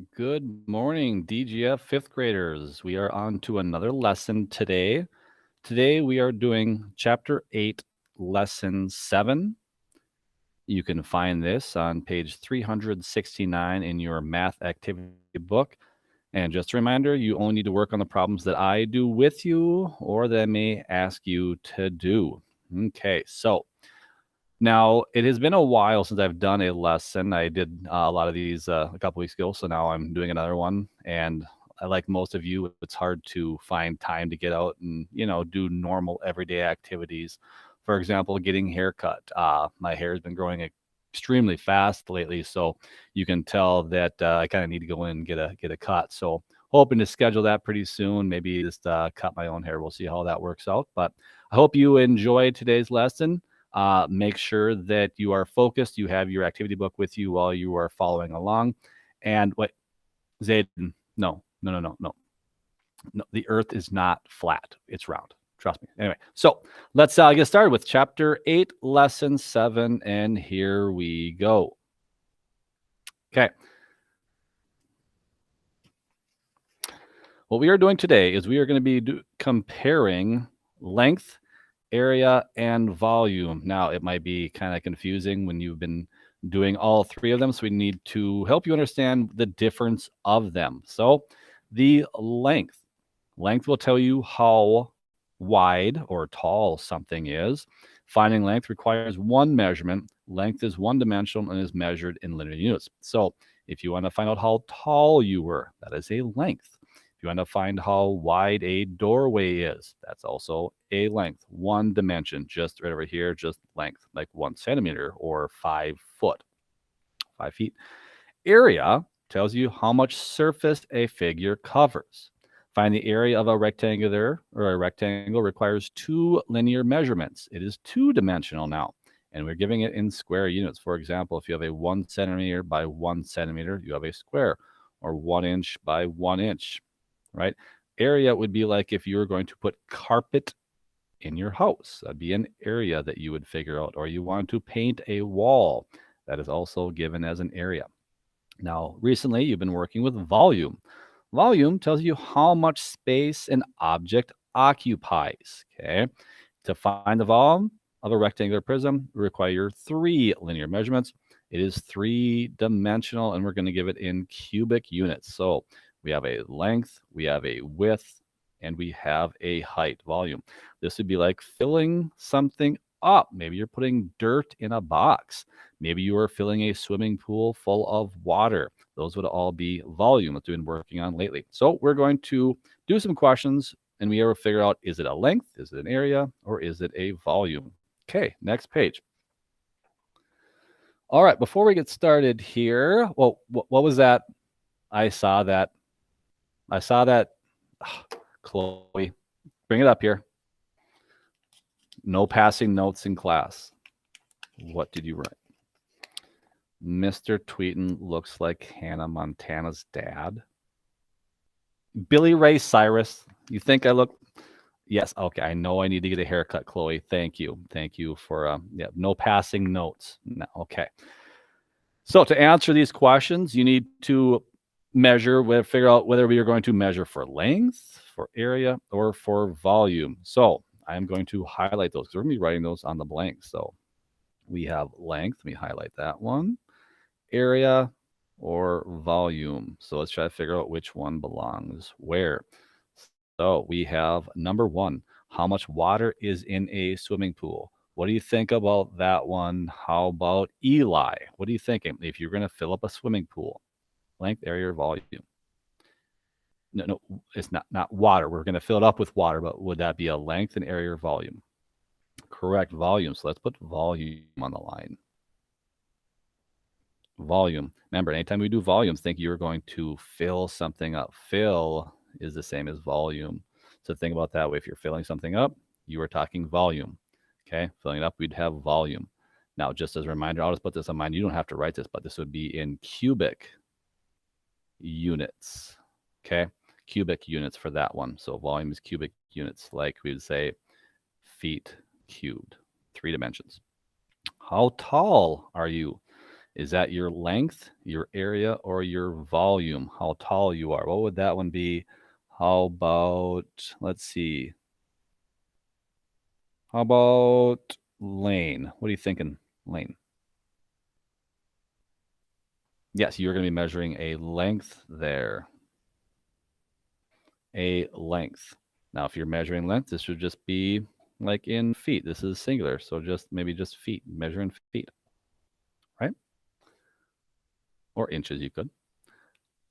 Good morning, DGF fifth graders. We are on to another lesson today. Today we are doing Chapter 8, Lesson 7. You can find this on page 369 in your math activity book. And just a reminder, you only need to work on the problems that I do with you or that I may ask you to do. Okay, so now, it has been a while since I've done a lesson. I did a lot of these a couple weeks ago, so now I'm doing another one. And I, like most of you, it's hard to find time to get out and do normal everyday activities. For example, getting haircut. My hair has been growing extremely fast lately, so you can tell that I kind of need to go in and get a cut. So hoping to schedule that pretty soon. Maybe just cut my own hair. We'll see how that works out. But I hope you enjoyed today's lesson. Make sure that you are focused. You have your activity book with you while you are following along. And what, Zayden, no. The earth is not flat. It's round. Trust me. Anyway, so let's get started with Chapter 8, Lesson 7. And here we go. Okay. What we are doing today is we are going to be comparing length, area, and volume. Now, it might be kind of confusing when you've been doing all three of them, so we need to help you understand the difference of them. So the length will tell you how wide or tall something is. Finding length requires one measurement. Length is one-dimensional and is measured in linear units. So if you want to find out how tall you were, that is a length. If you want to find how wide a doorway is, that's also a length. One dimension, just right over here, just length, like 1 centimeter or 5 foot, 5 feet. Area tells you how much surface a figure covers. Find the area of a rectangle requires two linear measurements. It is two-dimensional now, and we're giving it in square units. For example, if you have a 1 centimeter by 1 centimeter, you have a square, or 1 inch by 1 inch, right? Area would be like if you were going to put carpet in your house. That'd be an area that you would figure out. Or you want to paint a wall. That is also given as an area. Now, recently you've been working with volume. Volume tells you how much space an object occupies, okay? To find the volume of a rectangular prism, we require 3 linear measurements. It is 3-dimensional, and we're going to give it in cubic units. So we have a length, we have a width, and we have a height, volume. This would be like filling something up. Maybe you're putting dirt in a box. Maybe you are filling a swimming pool full of water. Those would all be volume that we've been working on lately. So we're going to do some questions, and we will figure out, is it a length, is it an area, or is it a volume? Okay, next page. All right, before we get started here, well, what was that? I saw that. Chloe, bring it up here. No passing notes in class. What did you write? Mr. Tweeton looks like Hannah Montana's dad. Billy Ray Cyrus. You think I look? Yes. Okay. I know I need to get a haircut, Chloe. Thank you. Thank you for no passing notes. No. Okay. So to answer these questions, you need to figure out whether we are going to measure for length, for area, or for volume. So I'm going to highlight those because we're going to be writing those on the blank. So we have length. Let me highlight that one. Area or volume. So let's try to figure out which one belongs where. So we have number 1. How much water is in a swimming pool? What do you think about that one? How about Eli? What are you thinking? If you're going to fill up a swimming pool, length, area, or volume? No, it's not water. We're going to fill it up with water, but would that be a length, an area, or volume? Correct, volume. So let's put volume on the line. Volume. Remember, anytime we do volumes, think you're going to fill something up. Fill is the same as volume. So think about that way. If you're filling something up, you are talking volume. Okay, filling it up, we'd have volume. Now, just as a reminder, I'll just put this on mine. You don't have to write this, but this would be in cubic units. Okay, cubic units for that one. So volume is cubic units, like we would say feet cubed, 3 dimensions. How tall are you? Is that your length, your area, or your volume? How tall you are? What would that one be? How about, let's see, how about Lane? What are you thinking, Lane? Yes, you're going to be measuring a length there. A length. Now, if you're measuring length, this would just be like in feet. This is singular, so maybe just feet, measuring feet, right? Or inches, you could.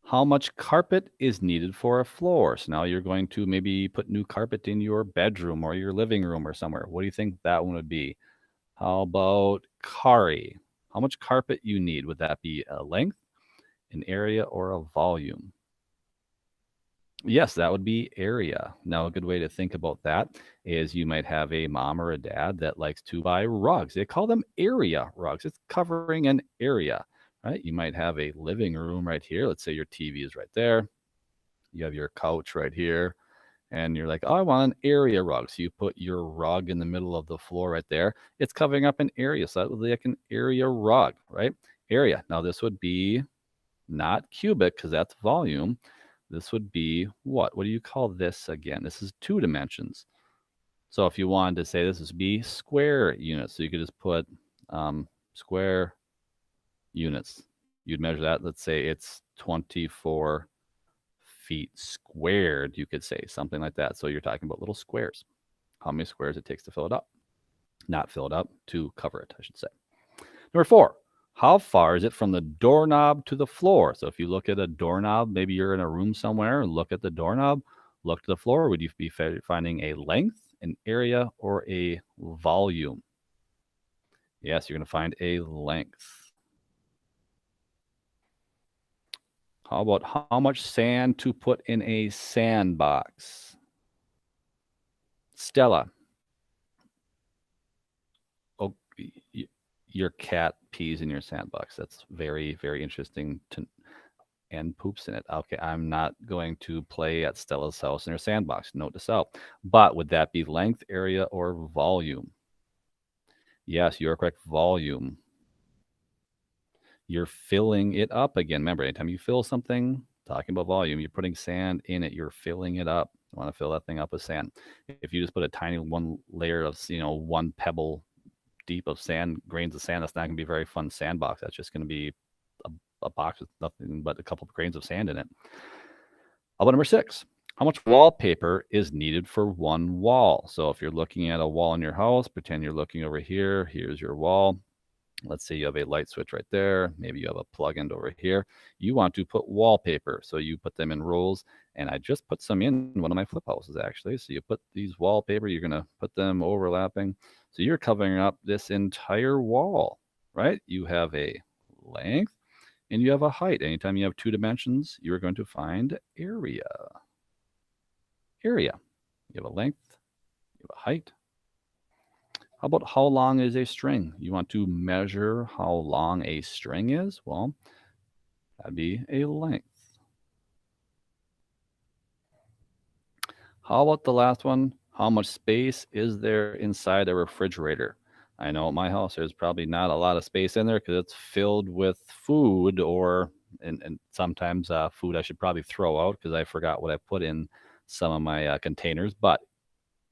How much carpet is needed for a floor? So now you're going to maybe put new carpet in your bedroom or your living room or somewhere. What do you think that one would be? How about Kari? How much carpet you need? Would that be a length, an area, or a volume? Yes, that would be area. Now, a good way to think about that is you might have a mom or a dad that likes to buy rugs. They call them area rugs. It's covering an area, right? You might have a living room right here. Let's say your TV is right there. You have your couch right here, and you're like, oh, I want an area rug. So you put your rug in the middle of the floor right there. It's covering up an area. So that would be like an area rug, right? Area. Now, this would be not cubic because that's volume. This would be what? What do you call this again? This is 2 dimensions. So if you wanted to say this would be square units, so you could just put square units. You'd measure that. Let's say it's 24 feet squared, you could say something like that. So you're talking about little squares. How many squares it takes to fill it up? Not fill it up, to cover it, I should say. Number 4, how far is it from the doorknob to the floor? So if you look at a doorknob, maybe you're in a room somewhere, look at the doorknob, look to the floor, would you be finding a length, an area, or a volume? Yes, you're going to find a length. How about how much sand to put in a sandbox? Stella. Oh, your cat pees in your sandbox. That's very, very interesting and poops in it. Okay, I'm not going to play at Stella's house in her sandbox. Note to self. But would that be length, area, or volume? Yes, you are correct. Volume. You're filling it up again. Remember, anytime you fill something, talking about volume, you're putting sand in it. You're filling it up. You want to fill that thing up with sand. If you just put a tiny one layer of, one pebble deep of sand, grains of sand, that's not going to be a very fun sandbox. That's just going to be a box with nothing but a couple of grains of sand in it. How about number 6? How much wallpaper is needed for one wall? So if you're looking at a wall in your house, pretend you're looking over here. Here's your wall. Let's say you have a light switch right there. Maybe you have a plug-in over here. You want to put wallpaper. So you put them in rolls. And I just put some in one of my flip houses, actually. So you put these wallpaper, you're going to put them overlapping. So you're covering up this entire wall, right? You have a length and you have a height. Anytime you have 2 dimensions, you're going to find area. Area. You have a length, you have a height. How about how long is a string? You want to measure how long a string is? Well, that'd be a length. How about the last one? How much space is there inside a refrigerator? I know at my house there's probably not a lot of space in there because it's filled with food and sometimes food I should probably throw out because I forgot what I put in some of my containers. But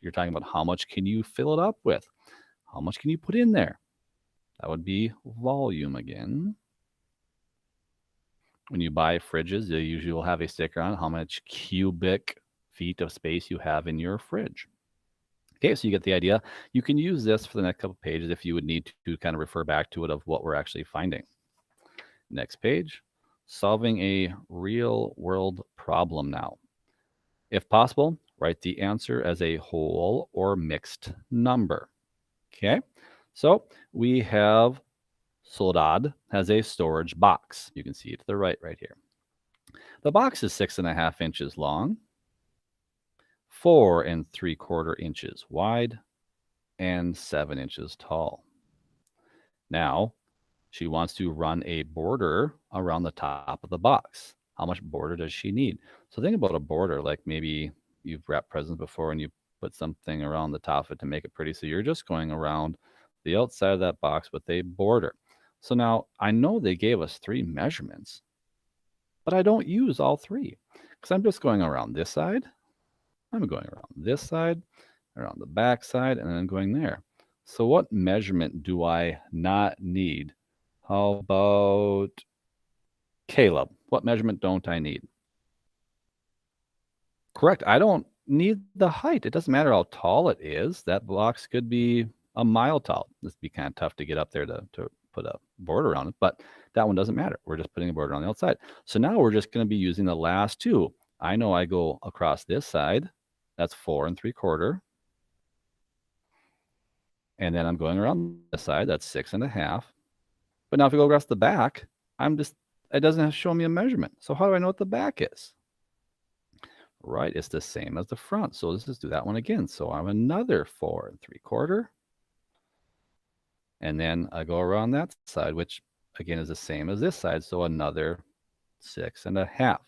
you're talking about how much can you fill it up with? How much can you put in there? That would be volume again. When you buy fridges, they usually will have a sticker on how much cubic feet of space you have in your fridge. Okay, so you get the idea. You can use this for the next couple pages if you would need to kind of refer back to it of what we're actually finding. Next page, solving a real world problem now. If possible, write the answer as a whole or mixed number. Okay, so we have Soledad has a storage box. You can see it to the right here. The box is 6.5 inches long, 4 3/4 inches wide, and 7 inches tall. Now, she wants to run a border around the top of the box. How much border does she need? So think about a border, like maybe you've wrapped presents before and you put something around the top of it to make it pretty. So you're just going around the outside of that box with a border. So now I know they gave us 3 measurements, but I don't use all 3 because I'm just going around this side, I'm going around this side, around the back side, and then going there. So what measurement do I not need? How about Caleb? What measurement don't I need? Correct. I don't need the height. It doesn't matter how tall it is. That box could be a mile tall. This would be kind of tough to get up there to put a border around it, but that one doesn't matter. We're just putting a border on the outside. So now we're just going to be using the last 2. I know I go across this side. That's 4 3/4. And then I'm going around this side. That's 6 1/2. But now if we go across the back, it doesn't show me a measurement. So how do I know what the back is? Right, it's the same as the front. So let's just do that one again. So I have another 4 3/4. And then I go around that side, which again is the same as this side. So another 6 1/2.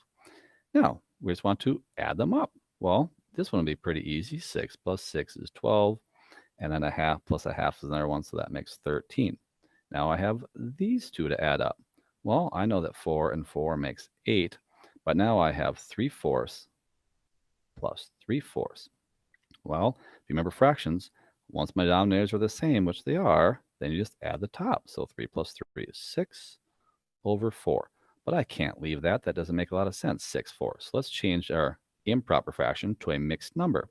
Now we just want to add them up. Well, this one will be pretty easy. 6 plus 6 is 12. And then a half plus a half is another one. So that makes 13. Now I have these 2 to add up. Well, I know that 4 and 4 makes 8. But now I have 3/4 plus 3/4. Well, if you remember fractions, once my denominators are the same, which they are, then you just add the top. So 3 plus 3 is 6 over 4. But I can't leave that. That doesn't make a lot of sense, 6/4. So let's change our improper fraction to a mixed number.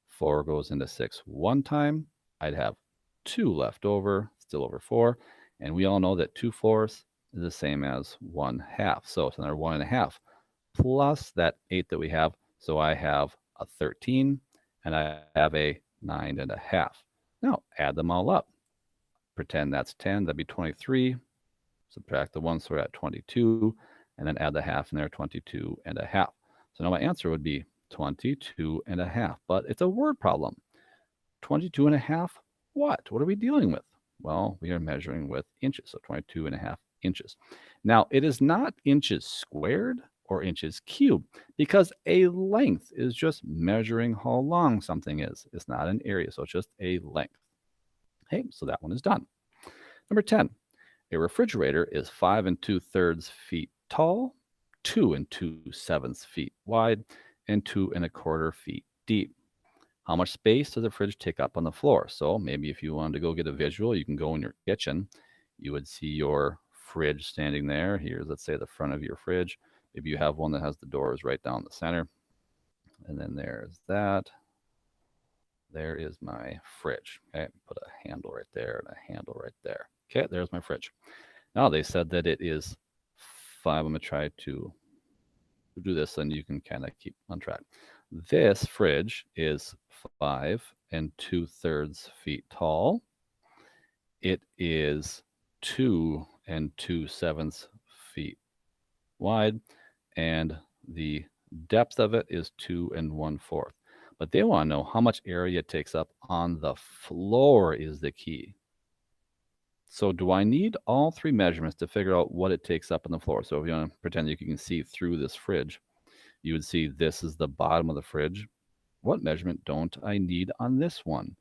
4 goes into 6 one time. I'd have 2 left over, still over 4. And we all know that 2/4 is the same as 1/2. So it's another 1 1/2 plus that 8 that we have. So I have a 13 and I have a 9 1/2. Now add them all up. Pretend that's 10, that'd be 23. Subtract the 1, so we're at 22. And then add the half in there, 22 1/2. So now my answer would be 22 1/2. But it's a word problem. 22 1/2, what? What are we dealing with? Well, we are measuring with inches, so 22 1/2 inches. Now, it is not inches squared or inches cubed because a length is just measuring how long something is. It's not an area, so it's just a length. Okay, so that one is done. Number 10, a refrigerator is 5 2/3 feet tall, 2 2/7 feet wide, and 2 1/4 feet deep. How much space does the fridge take up on the floor? So maybe if you wanted to go get a visual, you can go in your kitchen. You would see your fridge standing there. Here's, let's say, the front of your fridge. Maybe you have one that has the doors right down the center. And then there's that. There is my fridge. Okay, put a handle right there and a handle right there. Okay, there's my fridge. Now they said that it is 5. I'm going to try to do this and you can kind of keep on track. This fridge is 5 2/3 feet tall. It is 2 2/7 feet wide, and the depth of it is 2 1/4. But they want to know how much area it takes up on the floor is the key. So do I need all 3 measurements to figure out what it takes up on the floor? So if you want to pretend you can see through this fridge, you would see this is the bottom of the fridge. What measurement don't I need on this one?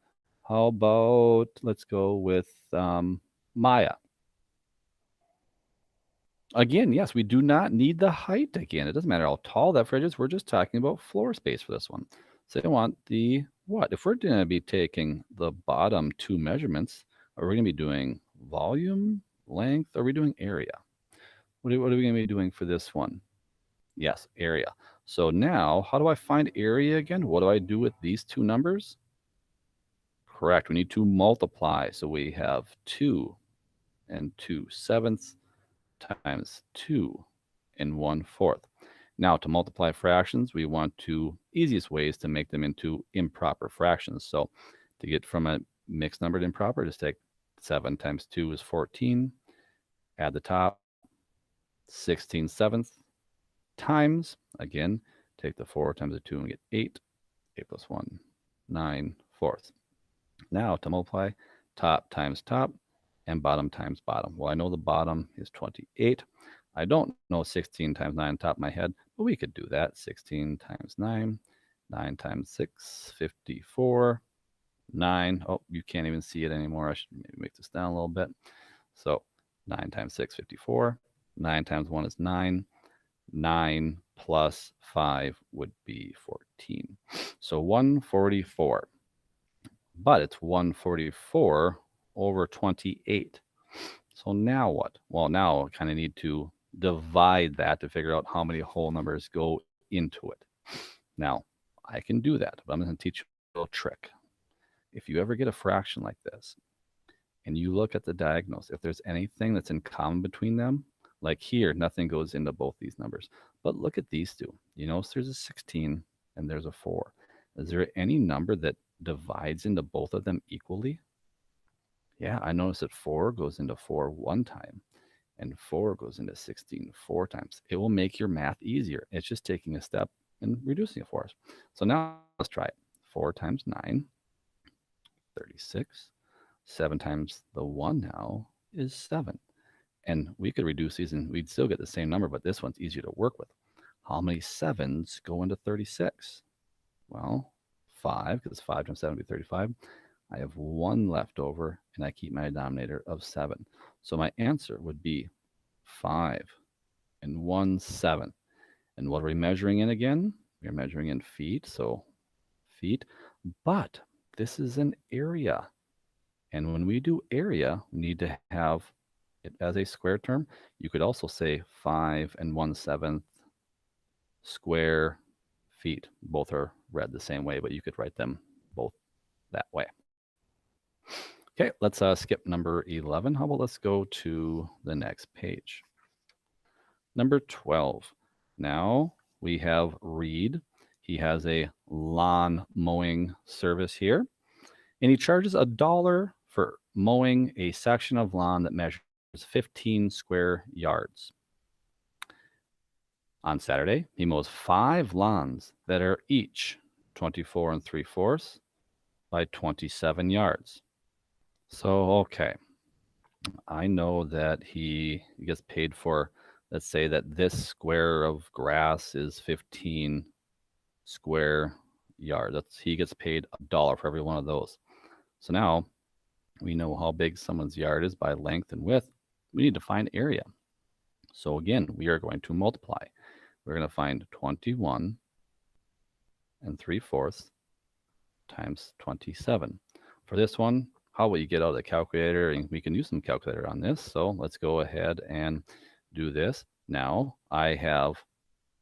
How about, let's go with Maya. Again, yes, we do not need the height again. It doesn't matter how tall that fridge is. We're just talking about floor space for this one. So I want the what? If we're going to be taking the bottom 2 measurements, are we going to be doing volume, length? Or are we doing area? What are we going to be doing for this one? Yes, area. So now, how do I find area again? What do I do with these 2 numbers? Correct. We need to multiply. So we have 2 2/7 times 2 1/4. Now, to multiply fractions, we want to, easiest ways to make them into improper fractions. So to get from a mixed number to improper, just take 7 times 2 is 14. Add the top, 16/7 times, again, take the 4 times the 2 and get 8. 8 plus 1, 9/4. Now to multiply, top times top and bottom times bottom. Well, I know the bottom is 28. I don't know 16 times 9 on top of my head, but we could do that. 16 times 9, 9 times 6, 54, 9. Oh, you can't even see it anymore. I should maybe make this down a little bit. So 9 times 6, 54. 9 times 1 is 9. 9 plus 5 would be 14. So 144. But it's 144 over 28. So now what? Well, now I kind of need to divide that to figure out how many whole numbers go into it. Now, I can do that, but I'm going to teach you a little trick. If you ever get a fraction like this and you look at the diagonals, if there's anything that's in common between them, like here, nothing goes into both these numbers. But look at these two. You notice there's a 16 and there's a 4. Is there any number that divides into both of them equally? Yeah, I noticed that 4 goes into 4 one time and 4 goes into 16 4 times. It will make your math easier. It's just taking a step and reducing it for us. So now let's try it. 4 times 9, 36. 7 times the 1 now is 7. And we could reduce these and we'd still get the same number, but this one's easier to work with. How many 7s go into 36? Well, 5, because 5 times 7 would be 35. I have 1 left over, and I keep my denominator of 7. So my answer would be 5 and 1 7. And what are we measuring in again? We're measuring in feet, so feet. But this is an area. And when we do area, we need to have it as a square term. You could also say 5 and 1/7 square feet. Both are read the same way, but you could write them both that way. Okay, let's skip number 11. How about let's go to the next page. Number 12. Now we have Reed. He has a lawn mowing service here, and he charges $1 for mowing a section of lawn that measures 15 square yards. On Saturday, he mows 5 lawns that are each 24 3/4 by 27 yards. So, okay, I know that he gets paid for, let's say that this square of grass is 15 square yards. He gets paid $1 for every one of those. So now we know how big someone's yard is by length and width. We need to find area. So again, we are going to multiply. We're going to find 21 3/4 times 27. For this one, how will you get out of the calculator? And we can use some calculator on this. So let's go ahead and do this. Now I have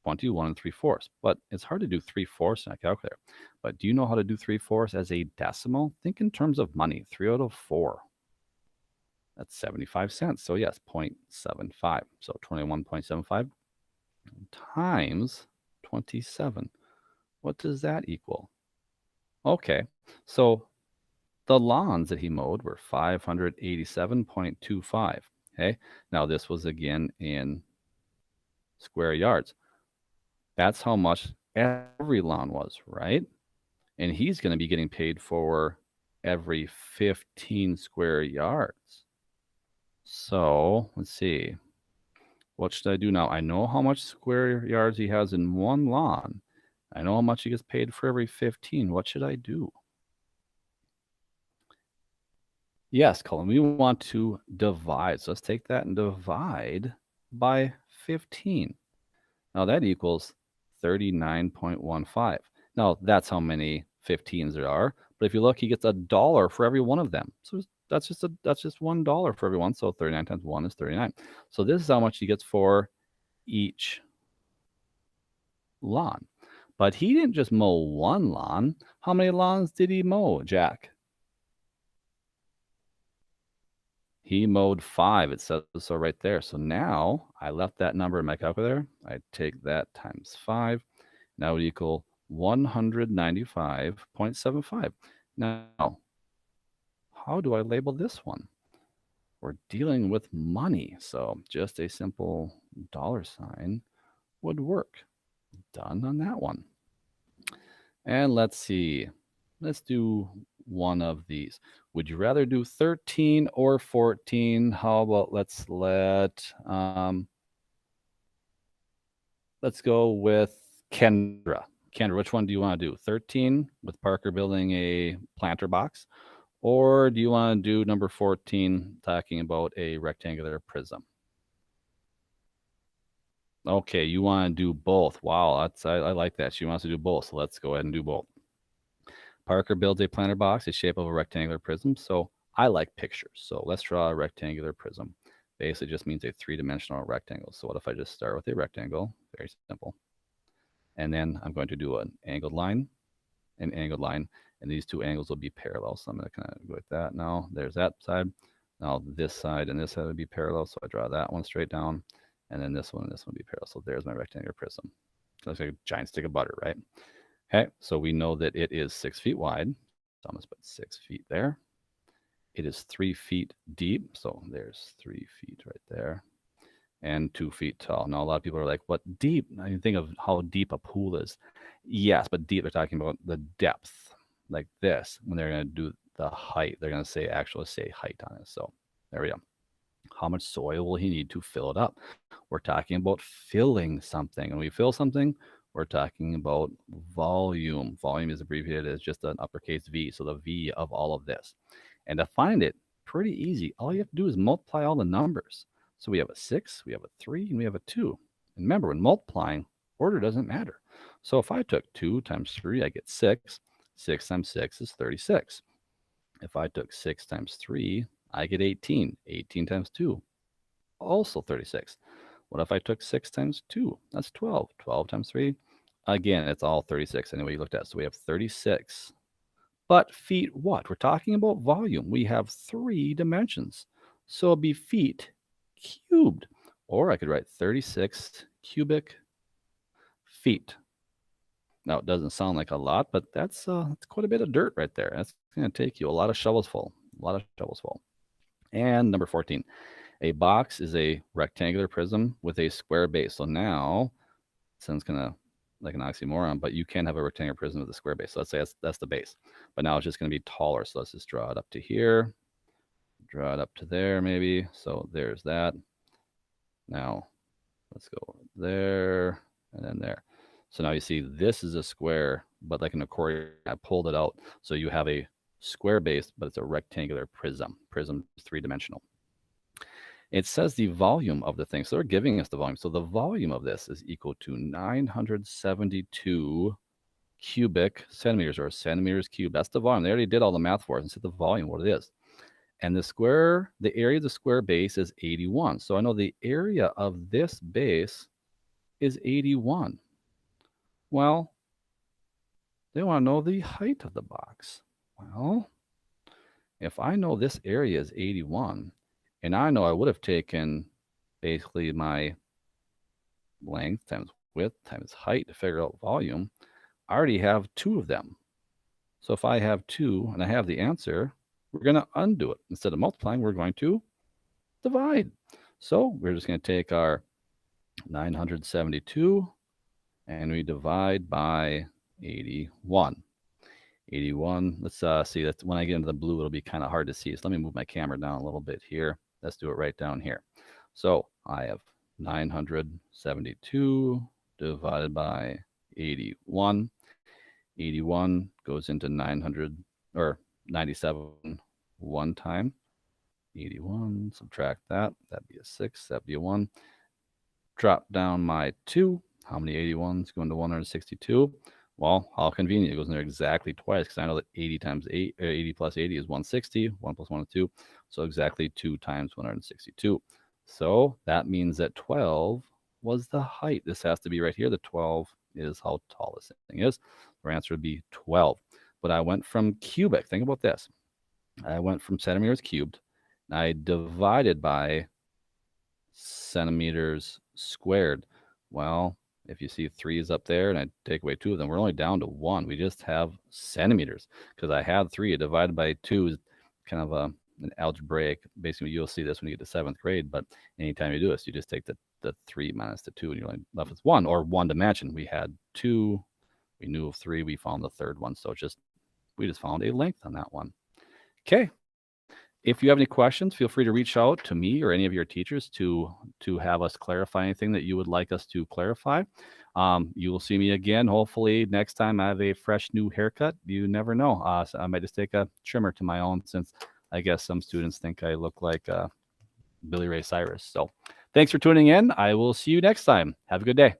21 3/4, but it's hard to do 3/4 in a calculator. But do you know how to do 3/4 as a decimal? Think in terms of money, 3 out of 4. That's 75 cents. So yes, 0.75. So 21.75 times 27. What does that equal? Okay, so the lawns that he mowed were 587.25. Okay, now this was again in square yards. That's how much every lawn was, right? And he's going to be getting paid for every 15 square yards. So let's see. What should I do now? I know how much square yards he has in one lawn. I know how much he gets paid for every 15. What should I do? Yes, Colin, we want to divide. So let's take that and divide by 15. Now that equals 39.15. Now that's how many 15s there are. But if you look, he gets $1 for every one of them. So that's just $1 for everyone. So 39 times 1 is 39. So this is how much he gets for each lawn. But he didn't just mow one lawn. How many lawns did he mow, Jack? He mowed 5. It says so right there. So now I left that number in my calculator. I take that times 5. Now it equal 195.75. Now, how do I label this one? We're dealing with money, so just a simple $sign would work. Done on that one. And let's see. Let's do one of these. Would you rather do 13 or 14? How about let's go with Kendra. Kendra, which one do you want to do? 13 with Parker building a planter box, Or do you want to do number 14, talking about a rectangular prism? Okay, you want to do both. Wow, I like that. She wants to do both, so let's go ahead and do both. Parker builds a planter box, the shape of a rectangular prism. So I like pictures. So let's draw a rectangular prism. Basically just means a three-dimensional rectangle. So what if I just start with a rectangle? Very simple. And then I'm going to do an angled line, and these two angles will be parallel. So I'm going to kind of go like that. Now there's that side. Now this side and this side would be parallel. So I draw that one straight down, and then this one and this one would be parallel. So there's my rectangular prism. Looks like a giant stick of butter, right? Okay, so we know that it is 6 feet wide. So I'm going to put 6 feet there. It is 3 feet deep. So there's 3 feet right there. And 2 feet tall. Now, a lot of people are like, what deep? Now you think of how deep a pool is. Yes, but deep, they're talking about the depth, like this. When they're going to do the height, they're going to say height on it. So there we go. How much soil will he need to fill it up? We're talking about filling something. And when we fill something, we're talking about volume. Volume is abbreviated as just an uppercase V, so the V of all of this. And to find it, pretty easy. All you have to do is multiply all the numbers. So we have a 6, we have a 3, and we have a 2. And remember, when multiplying, order doesn't matter. So if I took 2 times 3, I get 6. 6 times 6 is 36. If I took 6 times 3, I get 18. 18 times 2, also 36. What if I took 6 times 2? That's 12. 12 times 3, again, it's all 36 anyway you looked at. So we have 36. But feet what? We're talking about volume. We have 3 dimensions. So it'll be feet cubed. Or I could write 36 cubic feet. Now, it doesn't sound like a lot, but that's quite a bit of dirt right there. That's going to take you a lot of shovels full. A lot of shovels full. And number 14, a box is a rectangular prism with a square base. So now, it sounds kind of like an oxymoron, but you can have a rectangular prism with a square base. So let's say that's the base. But now it's just going to be taller. So let's just draw it up to here. Draw it up to there maybe. So there's that. Now, let's go there and then there. So now you see this is a square, but like an accordion, I pulled it out. So you have a square base, but it's a rectangular prism. Prism is 3-dimensional. It says the volume of the thing. So they're giving us the volume. So the volume of this is equal to 972 cubic centimeters, or centimeters cubed. That's the volume. They already did all the math for us and said the volume, what it is. And the area of the square base is 81. So I know the area of this base is 81. Well, they want to know the height of the box. Well, if I know this area is 81, and I know I would have taken basically my length times width times height to figure out volume, I already have 2 of them. So if I have 2 and I have the answer, we're going to undo it. Instead of multiplying, we're going to divide. So we're just going to take our 972 and we divide by 81. 81. Let's see. That's when I get into the blue, it'll be kind of hard to see. So let me move my camera down a little bit here. Let's do it right down here. So I have 972 divided by 81. 81 goes into 900 or 97 one time. 81, subtract that. That'd be a 6. That'd be a 1. Drop down my 2. How many 81s go into 162? Well, how convenient. It goes in there exactly twice because I know that 80 times 8, 80 plus 80 is 160. 1 plus 1 is 2. So exactly 2 times 162. So that means that 12 was the height. This has to be right here. The 12 is how tall this thing is. Our answer would be 12. But I went from cubic. Think about this. I went from centimeters cubed. I divided by centimeters squared. Well, if you see 3 is up there and I take away 2 of them, we're only down to 1. We just have centimeters because I had 3 divided by 2 is kind of an algebraic. Basically, you'll see this when you get to 7th grade, but anytime you do this, you just take the 3 minus the 2 and you're left with 1, or 1 dimension. We had 2, we knew of 3, we found the third one. So we just found a length on that one. Okay. If you have any questions, feel free to reach out to me or any of your teachers to have us clarify anything that you would like us to clarify. You will see me again. Hopefully next time I have a fresh new haircut. You never know. So I might just take a trimmer to my own, since I guess some students think I look like Billy Ray Cyrus. So thanks for tuning in. I will see you next time. Have a good day.